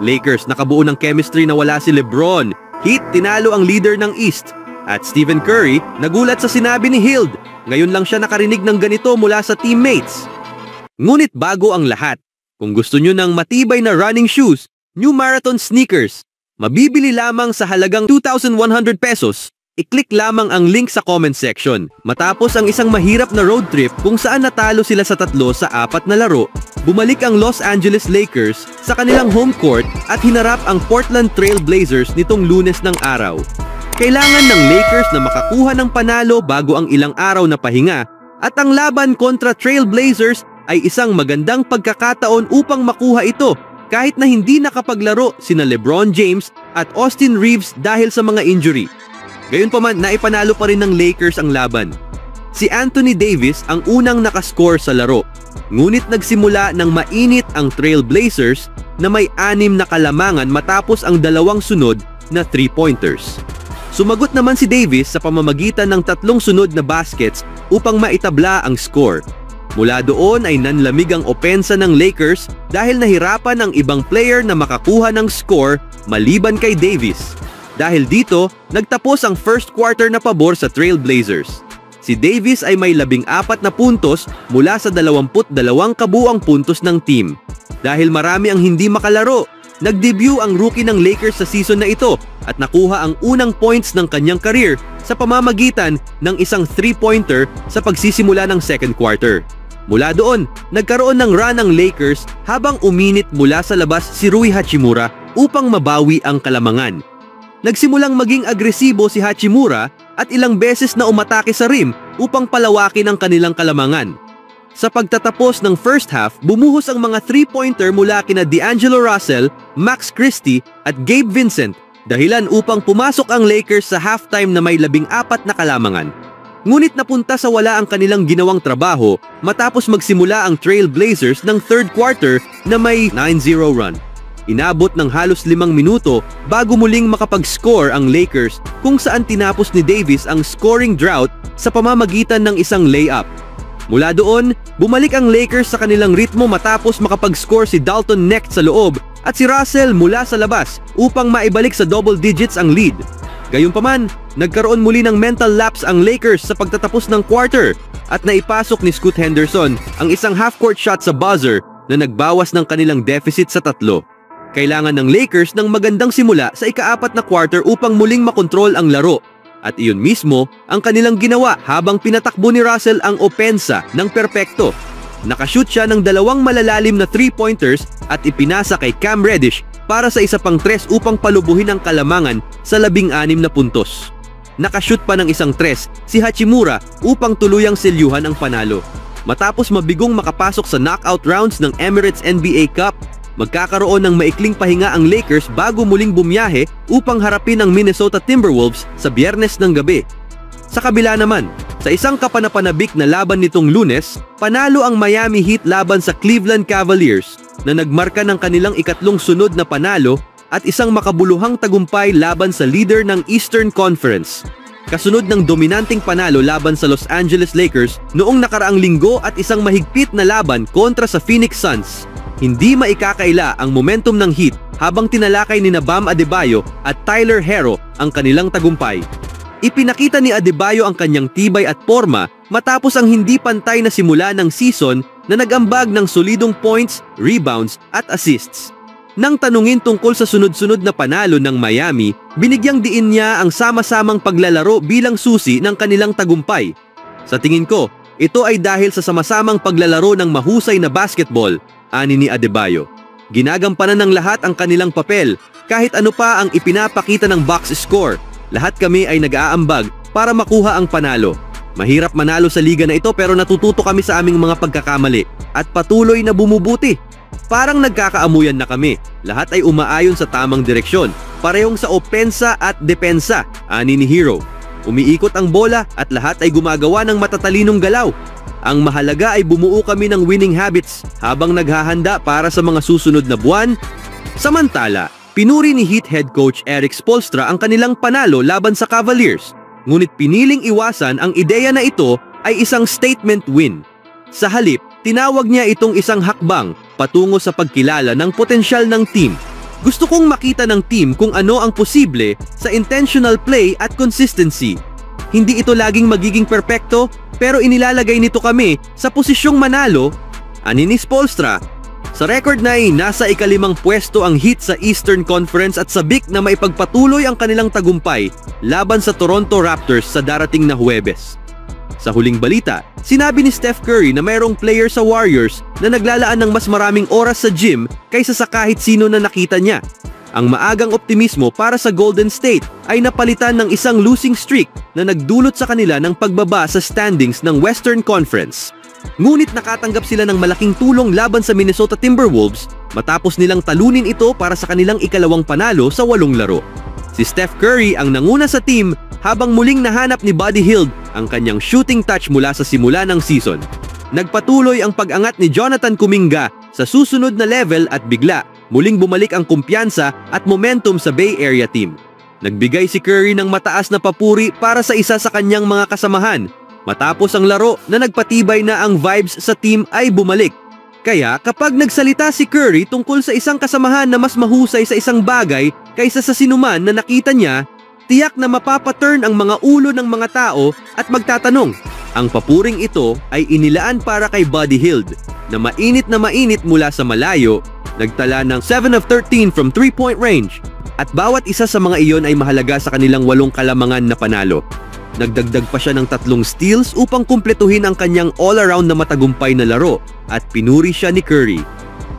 Lakers nakabuo ng chemistry na wala si LeBron. Heat tinalo ang leader ng East. At Stephen Curry nagulat sa sinabi ni Hield. Ngayon lang siya nakarinig ng ganito mula sa teammates. Ngunit bago ang lahat, kung gusto nyo ng matibay na running shoes, New Marathon Sneakers, mabibili lamang sa halagang 2,100 pesos. I-click lamang ang link sa comment section. Matapos ang isang mahirap na road trip kung saan natalo sila sa 3 sa 4 na laro, bumalik ang Los Angeles Lakers sa kanilang home court at hinarap ang Portland Trail Blazers nitong Lunes ng araw. Kailangan ng Lakers na makakuha ng panalo bago ang ilang araw na pahinga at ang laban kontra Trail Blazers ay isang magandang pagkakataon upang makuha ito kahit na hindi nakapaglaro sina LeBron James at Austin Reeves dahil sa mga injury. Gayunpaman, naipanalo pa rin ng Lakers ang laban. Si Anthony Davis ang unang nakascore sa laro. Ngunit nagsimula ng mainit ang Trail Blazers na may 6 na kalamangan matapos ang 2 sunod na 3-pointers. Sumagot naman si Davis sa pamamagitan ng 3 sunod na baskets upang maitabla ang score. Mula doon ay nanlamig ang opensa ng Lakers dahil nahirapan ang ibang player na makakuha ng score maliban kay Davis. Dahil dito, nagtapos ang first quarter na pabor sa Trail Blazers. Si Davis ay may 14 na puntos mula sa 22 kabuuang puntos ng team. Dahil marami ang hindi makalaro, nag-debut ang rookie ng Lakers sa season na ito at nakuha ang unang points ng kanyang career sa pamamagitan ng isang 3-pointer sa pagsisimula ng second quarter. Mula doon, nagkaroon ng run ang Lakers habang uminit mula sa labas si Rui Hachimura upang mabawi ang kalamangan. Nagsimulang maging agresibo si Hachimura at ilang beses na umatake sa rim upang palawakin ang kanilang kalamangan. Sa pagtatapos ng first half, bumuhos ang mga 3-pointer mula kina D'Angelo Russell, Max Christie at Gabe Vincent, dahilan upang pumasok ang Lakers sa halftime na may 14 na kalamangan. Ngunit napunta sa wala ang kanilang ginawang trabaho matapos magsimula ang Trail Blazers ng third quarter na may 9-0 run. Inabot ng halos 5 minuto bago muling makapag-score ang Lakers kung saan tinapos ni Davis ang scoring drought sa pamamagitan ng isang layup. Mula doon, bumalik ang Lakers sa kanilang ritmo matapos makapag-score si Dalton Knecht sa loob at si Russell mula sa labas upang maibalik sa double digits ang lead. Gayunpaman, nagkaroon muli ng mental lapse ang Lakers sa pagtatapos ng quarter at naipasok ni Scoot Henderson ang isang half-court shot sa buzzer na nagbawas ng kanilang deficit sa 3. Kailangan ng Lakers ng magandang simula sa ika-4 na quarter upang muling makontrol ang laro. At iyon mismo ang kanilang ginawa habang pinatakbo ni Russell ang opensa ng perpekto. Nakashoot siya ng 2 malalalim na 3-pointers at ipinasa kay Cam Reddish para sa isa pang 3 upang palubuhin ang kalamangan sa 16 na puntos. Nakashoot pa ng isang 3 si Hachimura upang tuluyang selyuhan ang panalo. Matapos mabigong makapasok sa knockout rounds ng Emirates NBA Cup, magkakaroon ng maikling pahinga ang Lakers bago muling bumiyahe upang harapin ang Minnesota Timberwolves sa Biyernes ng gabi. Sa kabila naman, sa isang kapanapanabik na laban nitong Lunes, panalo ang Miami Heat laban sa Cleveland Cavaliers na nagmarka ng kanilang 2 sunod na panalo at isang makabuluhang tagumpay laban sa leader ng Eastern Conference. Kasunod ng dominanteng panalo laban sa Los Angeles Lakers noong nakaraang linggo at isang mahigpit na laban kontra sa Phoenix Suns. Hindi maikakaila ang momentum ng Heat habang tinalakay ni Bam Adebayo at Tyler Herro ang kanilang tagumpay. Ipinakita ni Adebayo ang kanyang tibay at porma matapos ang hindi pantay na simula ng season na nag-ambag ng solidong points, rebounds at assists. Nang tanungin tungkol sa sunod-sunod na panalo ng Miami, binigyang diin niya ang sama-samang paglalaro bilang susi ng kanilang tagumpay. Sa tingin ko, ito ay dahil sa sama-samang paglalaro ng mahusay na basketball, ani ni Adebayo. Ginagampanan ng lahat ang kanilang papel, kahit ano pa ang ipinapakita ng box score. Lahat kami ay nag-aambag para makuha ang panalo. Mahirap manalo sa liga na ito pero natututo kami sa aming mga pagkakamali at patuloy na bumubuti. Parang nagkakaamuyan na kami. Lahat ay umaayon sa tamang direksyon, parehong sa opensa at depensa, ani ni Herro. Umiikot ang bola at lahat ay gumagawa ng matatalinong galaw. Ang mahalaga ay bumuo kami ng winning habits habang naghahanda para sa mga susunod na buwan. Samantala, pinuri ni Heat head coach Erik Spoelstra ang kanilang panalo laban sa Cavaliers. Ngunit piniling iwasan ang ideya na ito ay isang statement win. Sa halip, tinawag niya itong isang hakbang patungo sa pagkilala ng potensyal ng team. Gusto kong makita ng team kung ano ang posible sa intentional play at consistency. Hindi ito laging magiging perpekto, pero inilalagay nito kami sa posisyong manalo, ani ni Spoelstra. Sa record na nasa ikalimang pwesto ang Heat sa Eastern Conference at sabik na maipagpatuloy ang kanilang tagumpay laban sa Toronto Raptors sa darating na Huwebes. Sa huling balita, sinabi ni Steph Curry na mayroong player sa Warriors na naglalaan ng mas maraming oras sa gym kaysa sa kahit sino na nakita niya. Ang maagang optimismo para sa Golden State ay napalitan ng isang losing streak na nagdulot sa kanila ng pagbaba sa standings ng Western Conference. Ngunit nakatanggap sila ng malaking tulong laban sa Minnesota Timberwolves matapos nilang talunin ito para sa kanilang ikalawang panalo sa 8 laro. Si Steph Curry ang nanguna sa team habang muling nahanap ni Buddy Hield ang kanyang shooting touch mula sa simula ng season. Nagpatuloy ang pag-angat ni Jonathan Kuminga sa susunod na level at bigla muling bumalik ang kumpiyansa at momentum sa Bay Area team. Nagbigay si Curry ng mataas na papuri para sa isa sa kanyang mga kasamahan matapos ang laro na nagpatibay na ang vibes sa team ay bumalik. Kaya kapag nagsalita si Curry tungkol sa isang kasamahan na mas mahusay sa isang bagay kaysa sa sinuman na nakita niya, tiyak na mapapaturn ang mga ulo ng mga tao at magtatanong. Ang papuring ito ay inilaan para kay Buddy Hield na mainit mula sa malayo, nagtala ng 7 of 13 from 3-point range at bawat isa sa mga iyon ay mahalaga sa kanilang 8 kalamangan na panalo. Nagdagdag pa siya ng 3 steals upang kumpletuhin ang kanyang all-around na matagumpay na laro at pinuri siya ni Curry.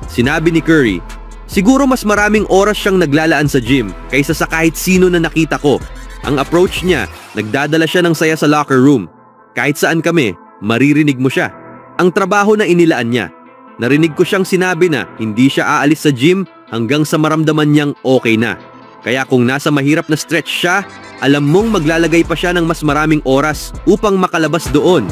Sinabi ni Curry, "Siguro mas maraming oras siyang naglalaan sa gym kaysa sa kahit sino na nakita ko. Ang approach niya, nagdadala siya ng saya sa locker room. Kahit saan kami, maririnig mo siya. Ang trabaho na inilaan niya. Narinig ko siyang sinabi na hindi siya aalis sa gym hanggang sa maramdaman niyang okay na. Kaya kung nasa mahirap na stretch siya, alam mong maglalagay pa siya ng mas maraming oras upang makalabas doon."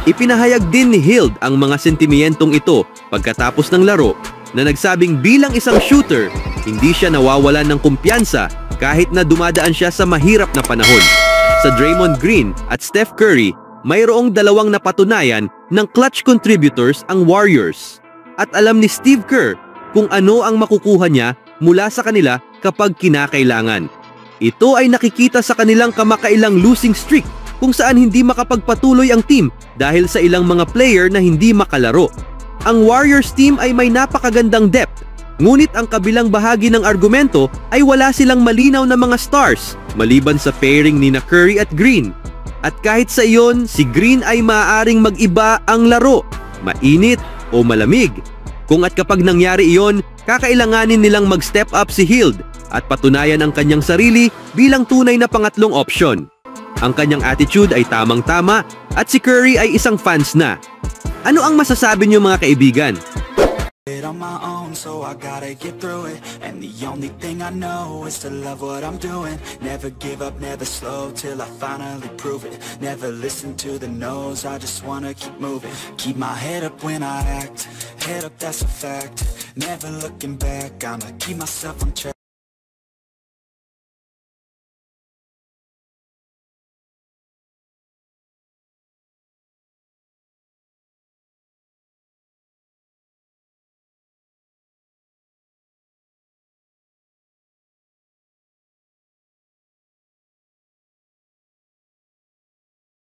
Ipinahayag din ni Hield ang mga sentimyentong ito pagkatapos ng laro na nagsabing bilang isang shooter, hindi siya nawawalan ng kumpiyansa kahit na dumadaan siya sa mahirap na panahon. Sa Draymond Green at Steph Curry, mayroong dalawang napatunayan ng clutch contributors ang Warriors. At alam ni Steve Kerr kung ano ang makukuha niya mula sa kanila kapag kinakailangan. Ito ay nakikita sa kanilang kamakailang losing streak kung saan hindi makapagpatuloy ang team dahil sa ilang mga player na hindi makalaro. Ang Warriors team ay may napakagandang depth, ngunit ang kabilang bahagi ng argumento ay wala silang malinaw na mga stars maliban sa pairing ni Curry at Green. At kahit sa iyon, si Green ay maaaring mag-iba ang laro, mainit o malamig. Kung at kapag nangyari iyon, kakailanganin nilang mag-step up si Hield at patunayan ang kanyang sarili bilang tunay na pangatlong opsyon. Ang kanyang attitude ay tamang-tama at si Curry ay isang fans na. Ano ang masasabi niyo mga kaibigan? On my own, so I gotta get through it. And the only thing I know is to love what I'm doing. Never give up, never slow, till I finally prove it. Never listen to the no's, I just wanna keep moving. Keep my head up when I act, head up, that's a fact. Never looking back, I'ma keep myself on track.